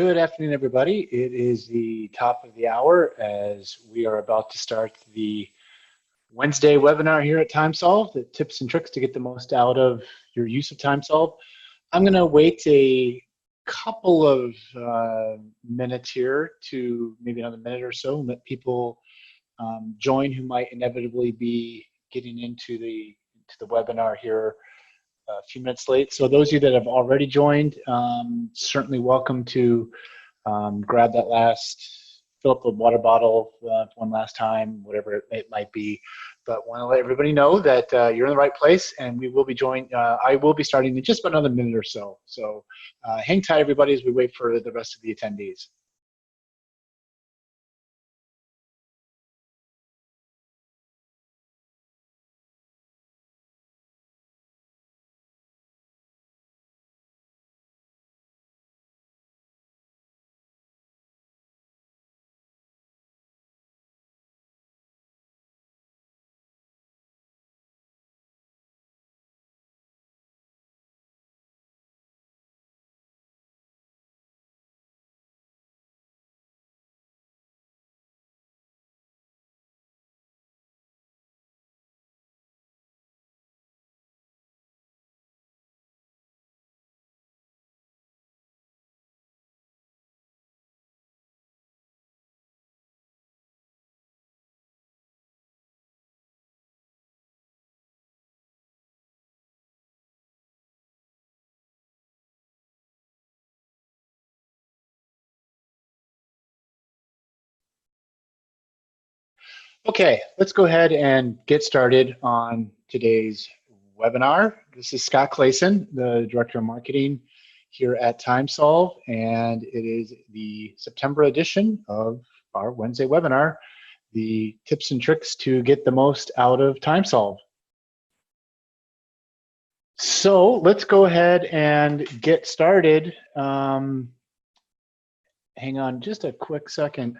Good afternoon, everybody. It is the top of the hour as we are about to start the Wednesday webinar here at TimeSolv, the tips and tricks to get the most out of your use of TimeSolv. I'm going to wait a couple of minutes here to maybe another minute or so and let people join who might inevitably be getting into the webinar here a few minutes late. So those of you that have already joined, certainly welcome to grab that fill up the water bottle one last time, whatever it might be. But want to let everybody know that you're in the right place, and we will be I will be starting in just about another minute or so. So hang tight, everybody, as we wait for the rest of the attendees. Okay, let's go ahead and get started on today's webinar. This is Scott Clayson, the Director of Marketing here at TimeSolv, and it is the September edition of our Wednesday webinar, the tips and tricks to get the most out of TimeSolv. So let's go ahead and get started. Hang on just a quick second.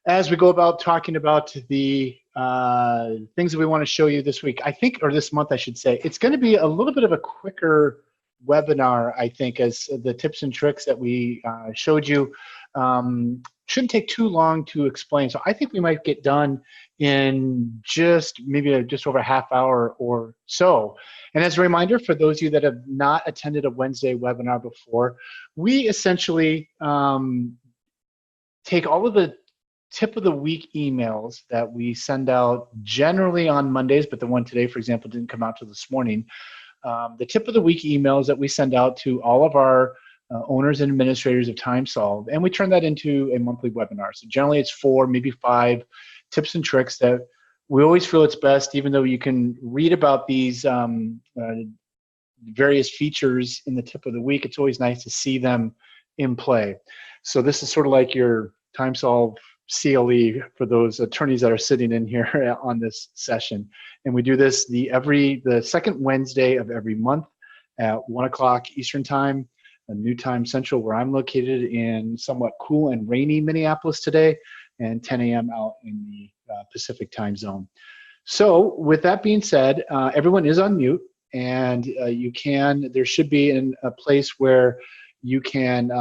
As we go about talking about the things that we want to show you this week, I think, or this month, I should say, it's going to be a little bit of a quicker webinar, I think, as the tips and tricks that we showed you shouldn't take too long to explain. So I think we might get done in maybe just over a half hour or so. And as a reminder, for those of you that have not attended a Wednesday webinar before, we essentially take all of the tip of the week emails that we send out generally on Mondays, but the one today, for example, didn't come out till this morning. The tip of the week emails that we send out to all of our owners and administrators of TimeSolv, and we turn that into a monthly webinar. So generally it's 4, maybe 5 tips and tricks that we always feel it's best, even though you can read about these various features in the tip of the week, it's always nice to see them in play. So this is sort of like your TimeSolv CLE for those attorneys that are sitting in here on this session. And we do this the second Wednesday of every month at 1 o'clock Eastern Time, a new time central, where I'm located in somewhat cool and rainy Minneapolis today, and 10 a.m. out in the Pacific time zone. So with that being said, everyone is on mute, and there should be a place where you can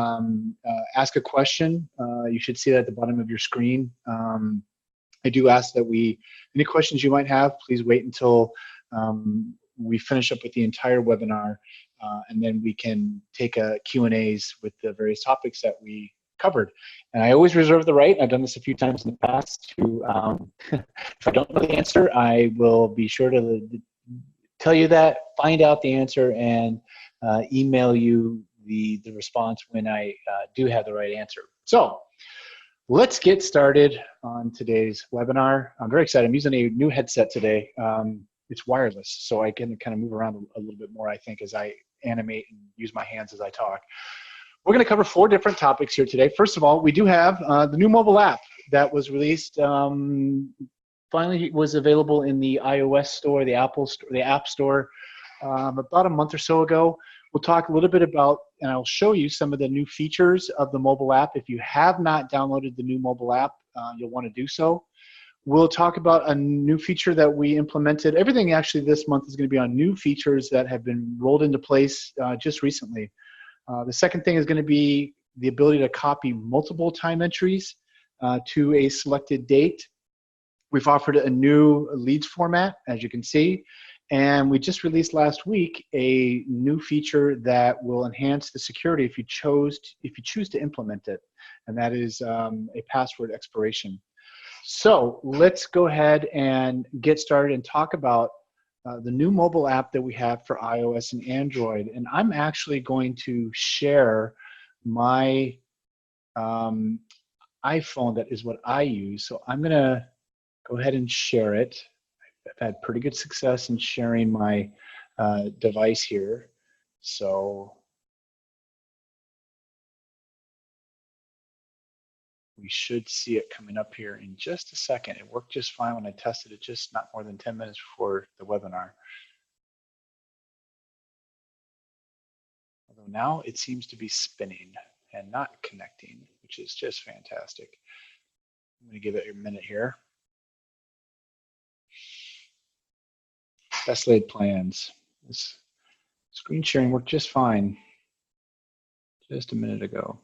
ask a question. You should see that at the bottom of your screen. I do ask that any questions you might have, please wait until we finish up with the entire webinar, and then we can take Q&As with the various topics that we covered. And I always reserve the right, I've done this a few times in the past, to, if I don't know the answer, I will be sure to tell you that, find out the answer, and email you the response when I do have the right answer. So let's get started on today's webinar. I'm very excited. I'm using a new headset today. It's wireless, so I can kind of move around a little bit more, I think, as I animate and use my hands as I talk. We're going to cover 4 different topics here today. First of all, we do have the new mobile app that was released, finally was available in the iOS store, the Apple store, the App Store, about a month or so ago. We'll talk a little bit about, and I'll show you some of the new features of the mobile app. If you have not downloaded the new mobile app, you'll want to do so. We'll talk about a new feature that we implemented. Everything actually this month is going to be on new features that have been rolled into place just recently. The second thing is going to be the ability to copy multiple time entries to a selected date. We've offered a new leads format, as you can see, and we just released last week a new feature that will enhance the security if you choose to implement it, and that is a password expiration. So let's go ahead and get started and talk about the new mobile app that we have for iOS and Android. And I'm actually going to share my iPhone. That is what I use. So I'm going to go ahead and share it. I've had pretty good success in sharing my device here. So we should see it coming up here in just a second. It worked just fine when I tested it just not more than 10 minutes before the webinar. Although now it seems to be spinning and not connecting, which is just fantastic. I'm going to give it a minute here. Best laid plans. This screen sharing worked just fine just a minute ago.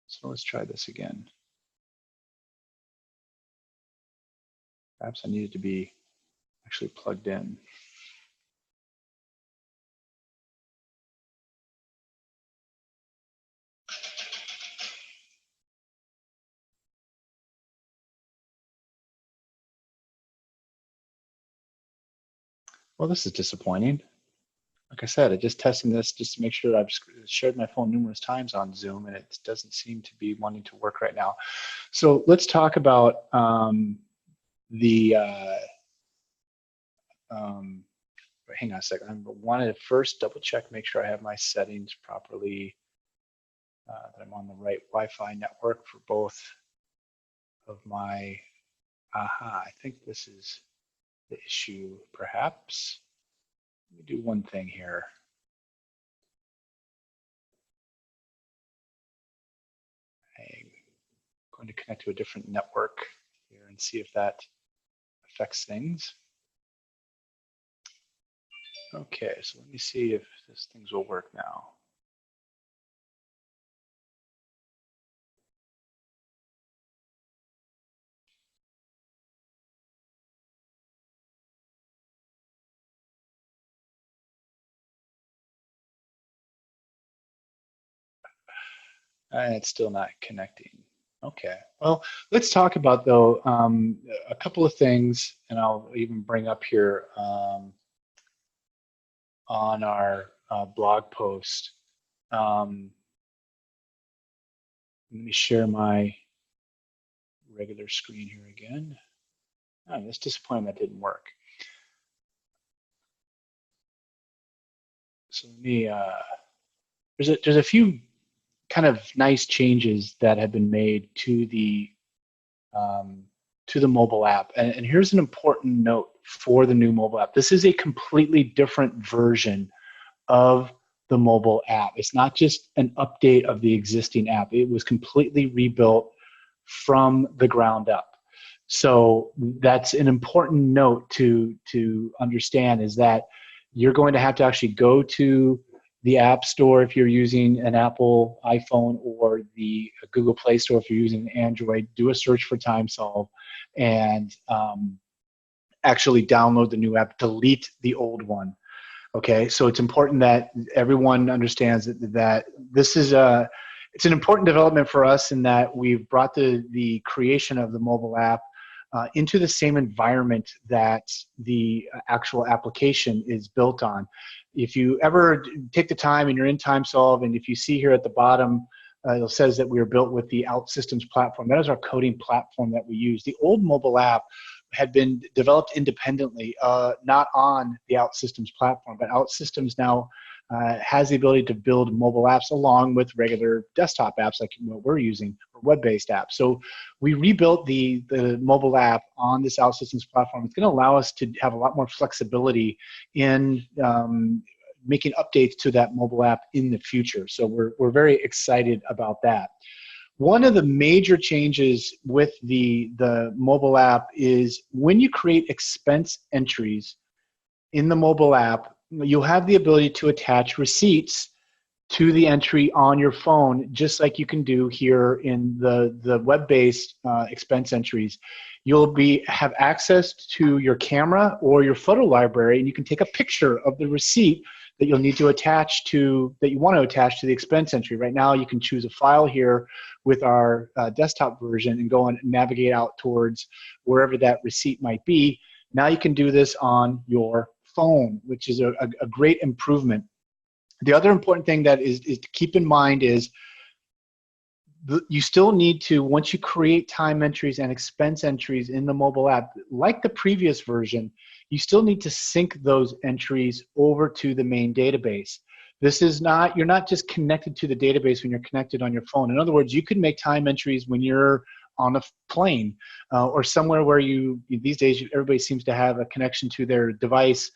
So let's try this again. Perhaps I needed to be actually plugged in. Well, this is disappointing. Like I said, I'm just testing this just to make sure. I've shared my phone numerous times on Zoom, and it doesn't seem to be wanting to work right now. So let's talk about hang on a second. I want to first double check, make sure I have my settings properly, that I'm on the right Wi-Fi network for both of my, I think this is the issue, perhaps. Let me do one thing here. I'm going to connect to a different network here and see if that affects things. Okay, so let me see if these things will work now. And it's still not connecting. Okay, well, let's talk about, though, a couple of things, and I'll even bring up here on our blog post. Let me share my regular screen here again. I'm just disappointed that didn't work. So let me, there's a few kind of nice changes that have been made to the mobile app. And here's an important note for the new mobile app. This is a completely different version of the mobile app. It's not just an update of the existing app. It was completely rebuilt from the ground up. So that's an important note to understand, is that you're going to have to actually go to the App Store if you're using an Apple iPhone, or the Google Play Store if you're using Android. Do a search for TimeSolv and actually download the new app, delete the old one. Okay, so it's important that everyone understands that this is it's an important development for us, in that we've brought the creation of the mobile app into the same environment that the actual application is built on. If you ever take the time and you're in TimeSolv, and if you see here at the bottom, it says that we are built with the OutSystems platform. That is our coding platform that we use. The old mobile app had been developed independently, not on the OutSystems platform, but OutSystems now has the ability to build mobile apps along with regular desktop apps like what we're using, or web-based apps. So we rebuilt the mobile app on this OutSystems platform. It's going to allow us to have a lot more flexibility in making updates to that mobile app in the future. So we're very excited about that. One of the major changes with the mobile app is when you create expense entries in the mobile app, you'll have the ability to attach receipts to the entry on your phone, just like you can do here in the web-based expense entries. You'll have access to your camera or your photo library, and you can take a picture of the receipt that you'll need to attach to, that you want to attach to the expense entry. Right now, you can choose a file here with our desktop version and go and navigate out towards wherever that receipt might be. Now you can do this on your phone, which is a great improvement. The other important thing that is to keep in mind is you still need to, once you create time entries and expense entries in the mobile app, like the previous version, you still need to sync those entries over to the main database. This is not, you're not just connected to the database when you're connected on your phone. In other words, you can make time entries when you're on a plane or somewhere where these days everybody seems to have a connection to their device,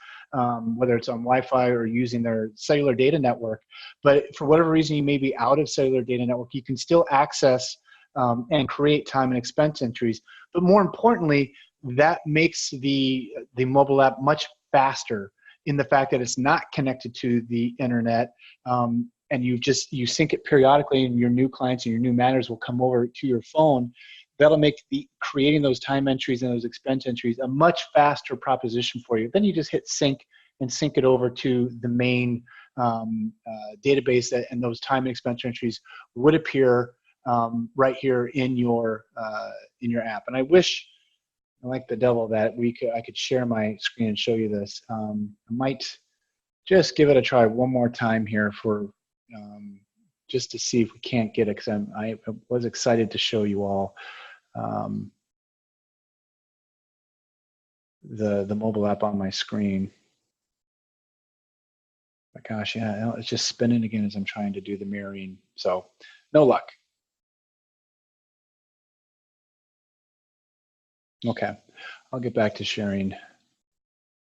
whether it's on Wi-Fi or using their cellular data network. But for whatever reason you may be out of cellular data network, you can still access and create time and expense entries. But more importantly, that makes the mobile app much faster in the fact that it's not connected to the internet, and you sync it periodically, and your new clients and your new managers will come over to your phone. That'll make creating those time entries and those expense entries a much faster proposition for you. Then you just hit sync and sync it over to the main database, and those time and expense entries would appear right here in your app. And I wish, like the devil, that I could share my screen and show you this. I might just give it a try one more time here for just to see if we can't get it, because I was excited to show you all the mobile app on my screen. But gosh, yeah, it's just spinning again as I'm trying to do the mirroring. So no luck. Okay, I'll get back to sharing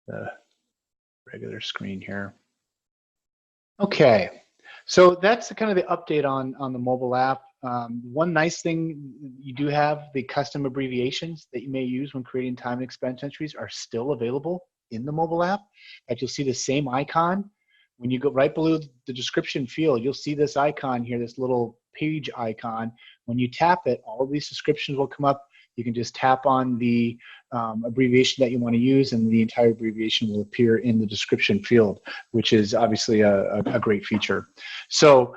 the regular screen here. Okay, so that's kind of the update on the mobile app. One nice thing, you do have the custom abbreviations that you may use when creating time and expense entries are still available in the mobile app. Like, you'll see the same icon. When you go right below the description field, you'll see this icon here, this little page icon. When you tap it, all of these descriptions will come up. You can just tap on the abbreviation that you want to use, and the entire abbreviation will appear in the description field, which is obviously a great feature. So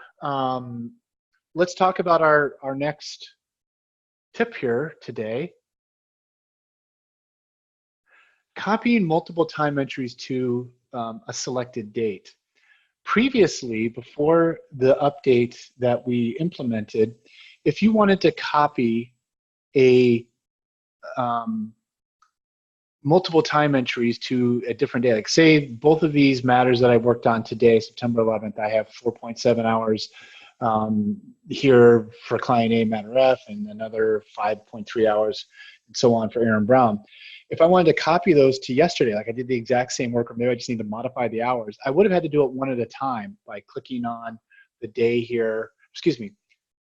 let's talk about our next tip here today. Copying multiple time entries to a selected date. Previously, before the update that we implemented, if you wanted to copy multiple time entries to a different day, like say both of these matters that I worked on today, September 11th, I have 4.7 hours here for client A, matter F, and another 5.3 hours, and so on for Aaron Brown. If I wanted to copy those to yesterday, like I did the exact same work, or maybe I just need to modify the hours, I would have had to do it one at a time by clicking on the day here,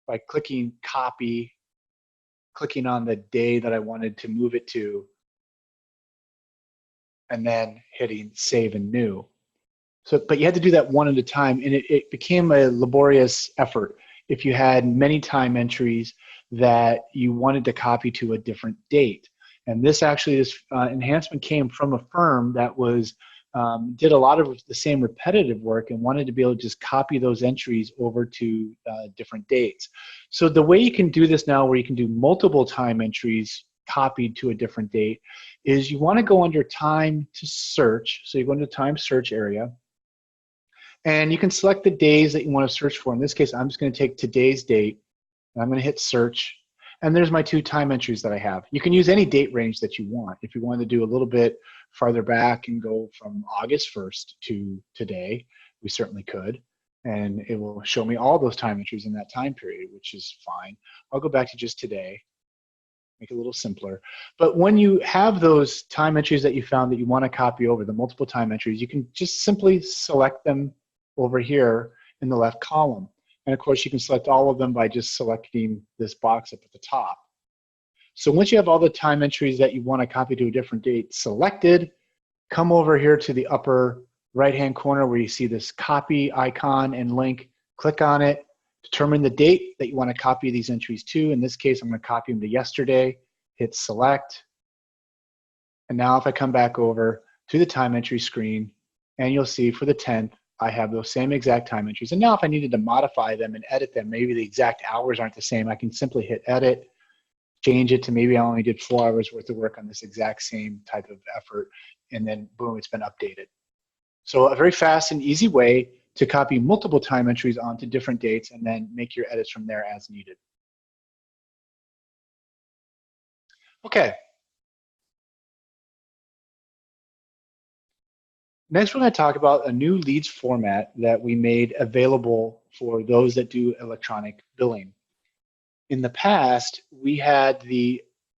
by clicking copy, clicking on the day that I wanted to move it to, and then hitting save and new. So, but you had to do that one at a time, and it became a laborious effort if you had many time entries that you wanted to copy to a different date. And this enhancement came from a firm that did a lot of the same repetitive work and wanted to be able to just copy those entries over to different dates. So the way you can do this now, where you can do multiple time entries copied to a different date, is you want to go under time to search. So you go into time search area, and you can select the days that you want to search for. In this case, I'm just going to take today's date, and I'm going to hit search. And there's my 2 time entries that I have. You can use any date range that you want. If you want to do a little bit farther back and go from August 1st to today, we certainly could. And it will show me all those time entries in that time period, which is fine. I'll go back to just today, make it a little simpler. But when you have those time entries that you found that you want to copy over, the multiple time entries, you can just simply select them over here in the left column. And of course, you can select all of them by just selecting this box up at the top. So once you have all the time entries that you want to copy to a different date selected, come over here to the upper right-hand corner where you see this copy icon and link. Click on it, determine the date that you want to copy these entries to. In this case, I'm going to copy them to yesterday. Hit select. And now if I come back over to the time entry screen, and you'll see for the 10th, I have those same exact time entries. And now if I needed to modify them and edit them, maybe the exact hours aren't the same, I can simply hit edit, change it to maybe I only did 4 hours worth of work on this exact same type of effort, and then boom, it's been updated. So a very fast and easy way to copy multiple time entries onto different dates and then make your edits from there as needed. Okay. Next, we're going to talk about a new leads format that we made available for those that do electronic billing. In the past, we had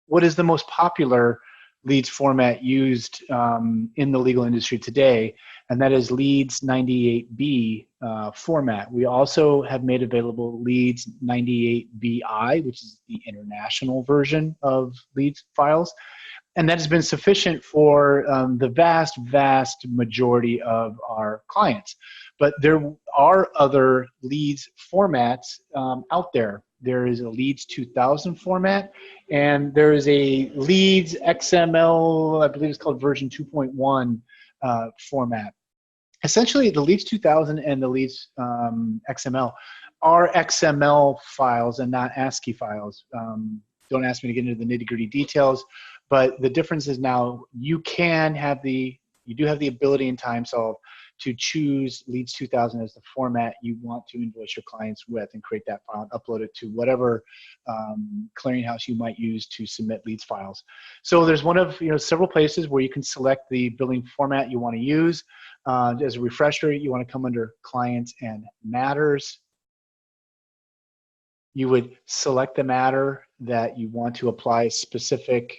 what is the most popular leads format used in the legal industry today, and that is Leads 98B format. We also have made available Leads 98BI, which is the international version of leads files. And that has been sufficient for the vast majority of our clients. But there are other leads formats out there. There is a Leads 2000 format, and there is a Leads XML, I believe it's called version 2.1 format. Essentially, the Leads 2000 and the Leads XML are XML files and not ASCII files. Don't ask me to get into the nitty-gritty details, but the difference is now you do have the ability in TimeSolv to choose Leads 2000 as the format you want to invoice your clients with and create that file and upload it to whatever clearinghouse you might use to submit leads files. So there's one of several places where you can select the billing format you want to use. As a refresher, you want to come under Clients and Matters. You would select the matter that you want to apply a specific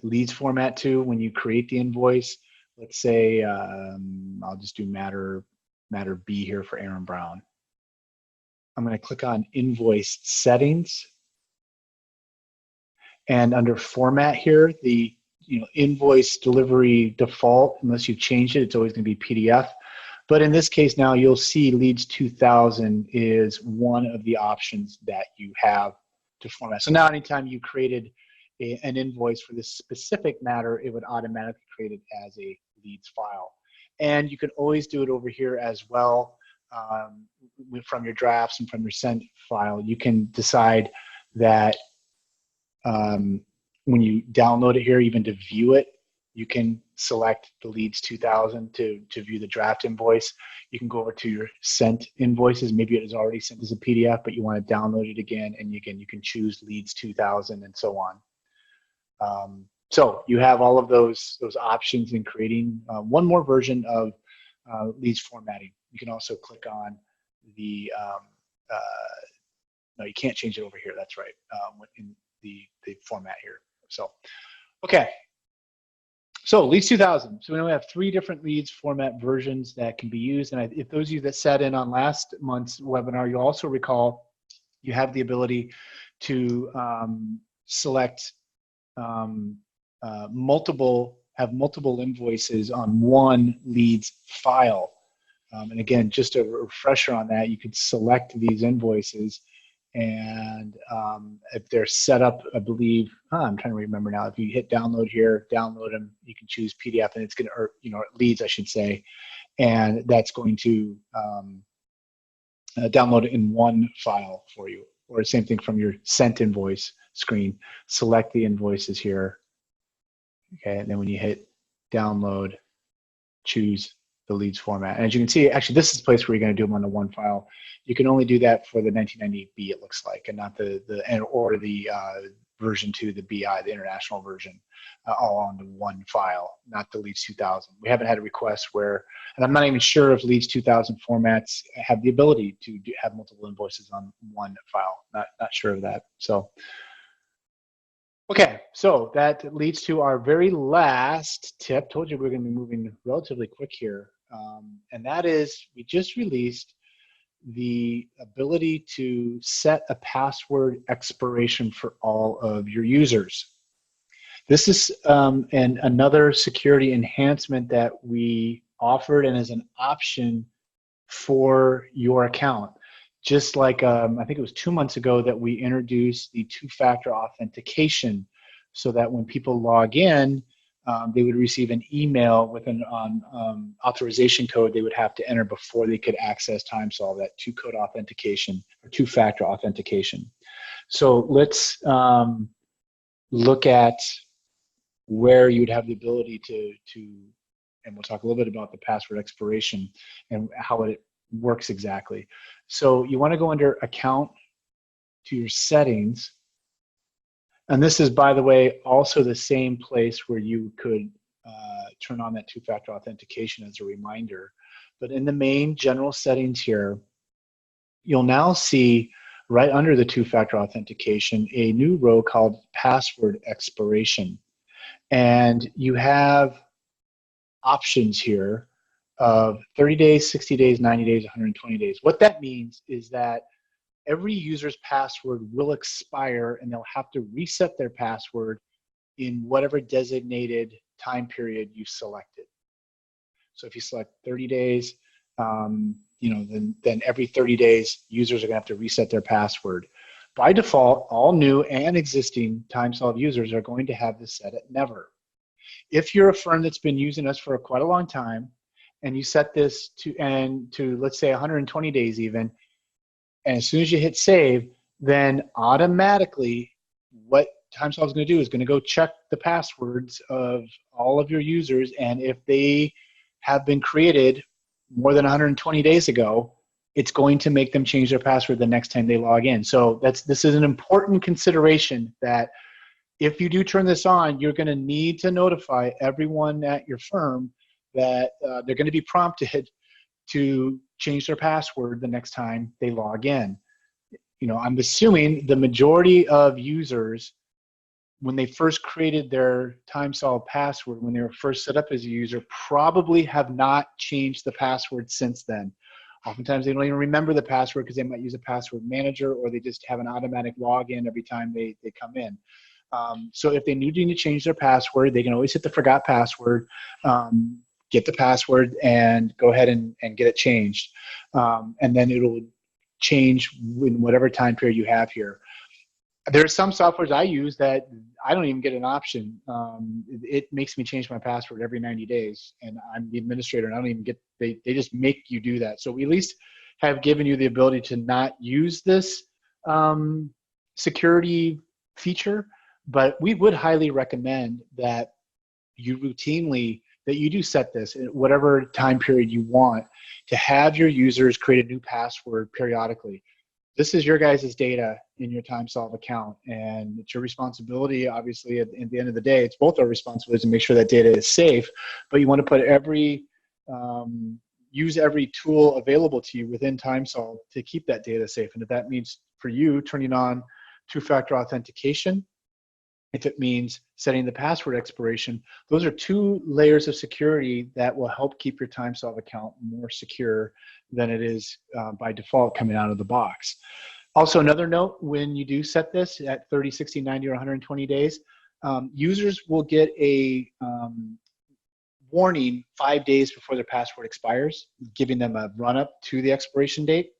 leads format to when you create the invoice. Let's say I'll just do matter B here for Aaron Brown. I'm going to click on Invoice Settings, and under Format here, the invoice delivery default, unless you've changed it, it's always going to be PDF. But in this case now, you'll see Leads 2000 is one of the options that you have to format. So now anytime you created an invoice for this specific matter, it would automatically create it as a leads file. And you can always do it over here as well from your drafts and from your sent file. You can decide that when you download it here, even to view it, you can select the Leads 2000 to view the draft invoice. You can go over to your sent invoices. Maybe it is already sent as a PDF, but you want to download it again, and you can choose Leads 2000 and so on. So you have all of those options in creating one more version of leads formatting. You can also click on the, no, you can't change it over here, that's right, in the format here. So, okay. So Leads 2000. So we now have 3 different leads format versions that can be used. And if those of you that sat in on last month's webinar, you also recall you have the ability to select multiple invoices on one leads file. And again, just a refresher on that, you could select these invoices, and if they're set up, I believe, I'm trying to remember now, if you hit download here, download them, you can choose PDF, and it's going to, or leads, I should say, and that's going to download it in one file for you. Or same thing from your sent invoice screen, select the invoices here. Okay, and then when you hit download, choose the leads format. And as you can see, actually, this is the place where you're going to do them on the one file. You can only do that for the 1990B, it looks like, and not the version 2, the BI, the international version, all on the one file, not the Leads 2000. We haven't had a request where, and I'm not even sure if Leads 2000 formats have the ability to have multiple invoices on one file. Not sure of that. So, okay, so that leads to our very last tip. Told you we're going to be moving relatively quick here, and that is we just released the ability to set a password expiration for all of your users. This is another security enhancement that we offered and is an option for your account. Just like I think it was 2 months ago that we introduced the two-factor authentication so that when people log in, they would receive an email with an authorization code they would have to enter before they could access TimeSolv, that two-code authentication or two-factor authentication. So let's look at where you'd have the ability to, and we'll talk a little bit about the password expiration and how it works exactly. So you want to go under Account to your settings. And this is, by the way, also the same place where you could turn on that two-factor authentication as a reminder. But in the main general settings here, you'll now see right under the two-factor authentication a new row called password expiration. And you have options here of 30 days, 60 days, 90 days, 120 days. What that means is that every user's password will expire and they'll have to reset their password in whatever designated time period you selected. So if you select 30 days, then every 30 days, users are gonna have to reset their password. By default, all new and existing TimeSolv users are going to have this set at never. If you're a firm that's been using us for quite a long time, and you set this to let's say 120 days even, and as soon as you hit save, then automatically what TimeSolv is going to do is going to go check the passwords of all of your users, and if they have been created more than 120 days ago, it's going to make them change their password the next time they log in. So this is an important consideration that if you do turn this on, you're going to need to notify everyone at your firm that they're going to be prompted to change their password the next time they log in. I'm assuming the majority of users, when they first created their TimeSolv password, when they were first set up as a user, probably have not changed the password since then. Oftentimes they don't even remember the password because they might use a password manager, or they just have an automatic login every time they come in. So if they need to change their password, they can always hit the forgot password, get the password, and go ahead and get it changed. And then it'll change in whatever time period you have here. There are some softwares I use that I don't even get an option. It makes me change my password every 90 days, and I'm the administrator, and I don't even get, they just make you do that. So we at least have given you the ability to not use this security feature, but we would highly recommend that you routinely, that you do set this in whatever time period you want to have your users create a new password periodically. This is your guys' data in your TimeSolv account, and it's your responsibility, obviously, at the end of the day. It's both our responsibilities to make sure that data is safe, but you want to put use every tool available to you within TimeSolv to keep that data safe. And if that means for you turning on two-factor authentication, if it means setting the password expiration, those are two layers of security that will help keep your TimeSolv account more secure than it is by default coming out of the box. Also, another note, when you do set this at 30, 60, 90, or 120 days, users will get a warning 5 days before their password expires, giving them a run-up to the expiration date.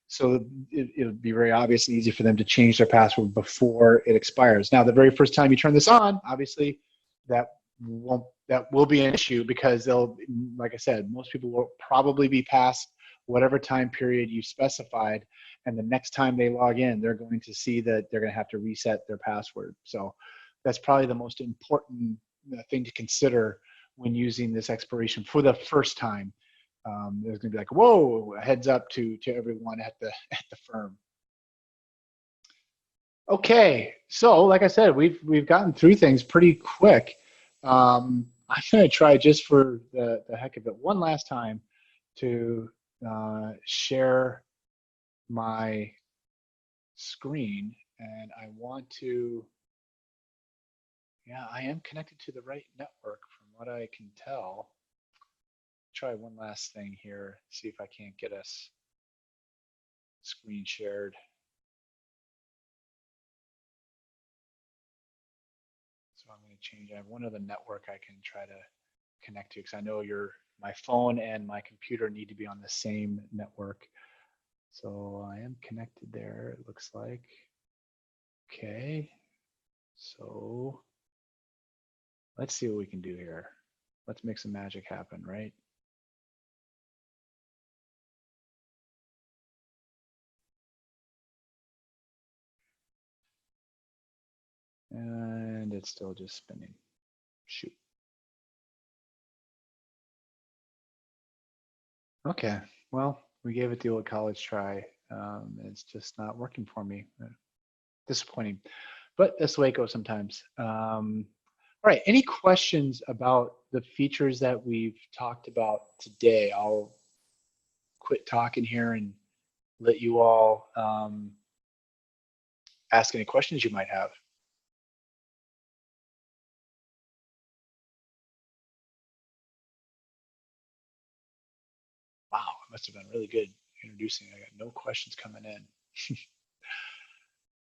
So it'll be very obvious and easy for them to change their password before it expires. Now, the very first time you turn this on, obviously, that will be an issue because they'll, like I said, most people will probably be past whatever time period you specified, and the next time they log in, they're going to see that they're going to have to reset their password. So that's probably the most important thing to consider when using this expiration for the first time. There's going to be like, whoa, a heads up to everyone at the firm. Okay, so like I said, we've gotten through things pretty quick. I'm going to try just for the heck of it one last time to share my screen, and I want to, yeah, I am connected to the right network from what I can tell. Try one last thing here, see if I can't get us screen shared. So I'm going to change. I have one other network I can try to connect to because I know my phone and my computer need to be on the same network. So I am connected there, it looks like. Okay, so let's see what we can do here. Let's make some magic happen, right? And it's still just spinning. Shoot. Okay, well, we gave it the old college try. It's just not working for me. Disappointing, but that's the way it goes sometimes. All right, any questions about the features that we've talked about today? I'll quit talking here and let you all ask any questions you might have. Wow, I must have been really good introducing. I got no questions coming in.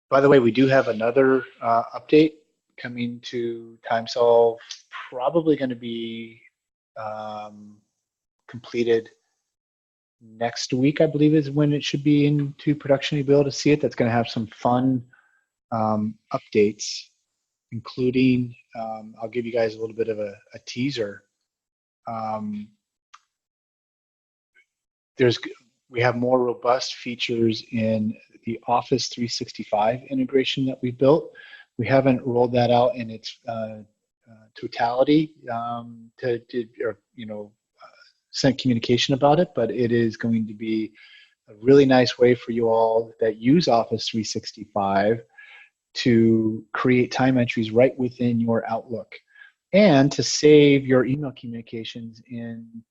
By the way, we do have another update coming to TimeSolv, probably going to be completed next week, I believe is when it should be into production. You'll be able to see it. That's going to have some fun updates, including, I'll give you guys a little bit of a teaser. We have more robust features in the Office 365 integration that we built. We haven't rolled that out in its totality or send communication about it, but it is going to be a really nice way for you all that use Office 365 to create time entries right within your Outlook and to save your email communications in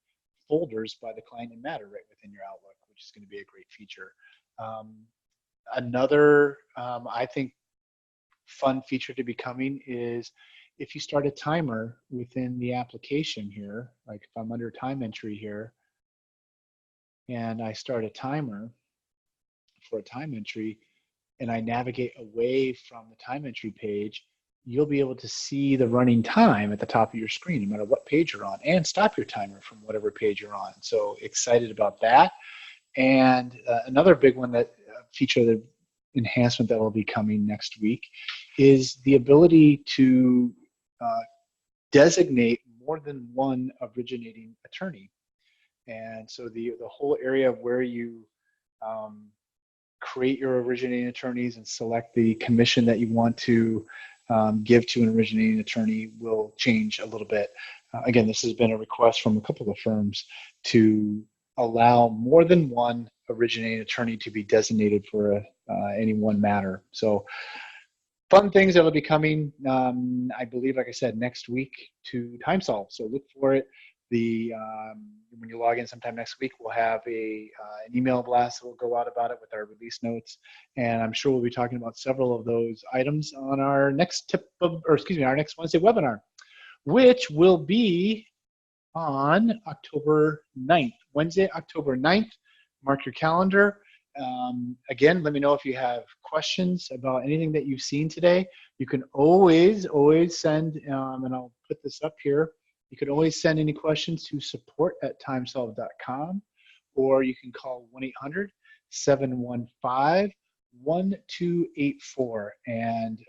folders by the client and matter right within your Outlook, which is going to be a great feature. Another, I think, fun feature to be coming is if you start a timer within the application here, like if I'm under time entry here, and I start a timer for a time entry, and I navigate away from the time entry page, you'll be able to see the running time at the top of your screen, no matter what page you're on, and stop your timer from whatever page you're on. So excited about that. And another big one that feature, the enhancement that will be coming next week, is the ability to designate more than one originating attorney. And so the whole area of where you create your originating attorneys and select the commission that you want to give to an originating attorney will change a little bit. Again, this has been a request from a couple of firms to allow more than one originating attorney to be designated for any one matter. So fun things that will be coming, I believe, like I said, next week to TimeSolv. So look for it. When you log in sometime next week, we'll have an email blast that will go out about it with our release notes, and I'm sure we'll be talking about several of those items on our next our next Wednesday webinar, which will be on October 9th, Wednesday, October 9th. Mark your calendar. Again, let me know if you have questions about anything that you've seen today. You can always send, and I'll put this up here, you can always send any questions to support@timesolv.com, or you can call 1-800-715-1284, and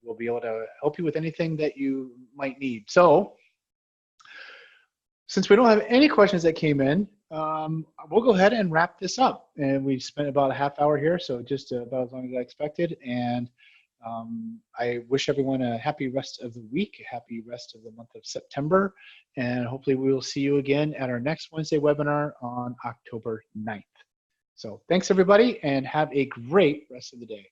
we'll be able to help you with anything that you might need. So, since we don't have any questions that came in, we'll go ahead and wrap this up. And we've spent about a half hour here, so just about as long as I expected. And I wish everyone a happy rest of the week, a happy rest of the month of September. And hopefully we will see you again at our next Wednesday webinar on October 9th. So thanks, everybody, and have a great rest of the day.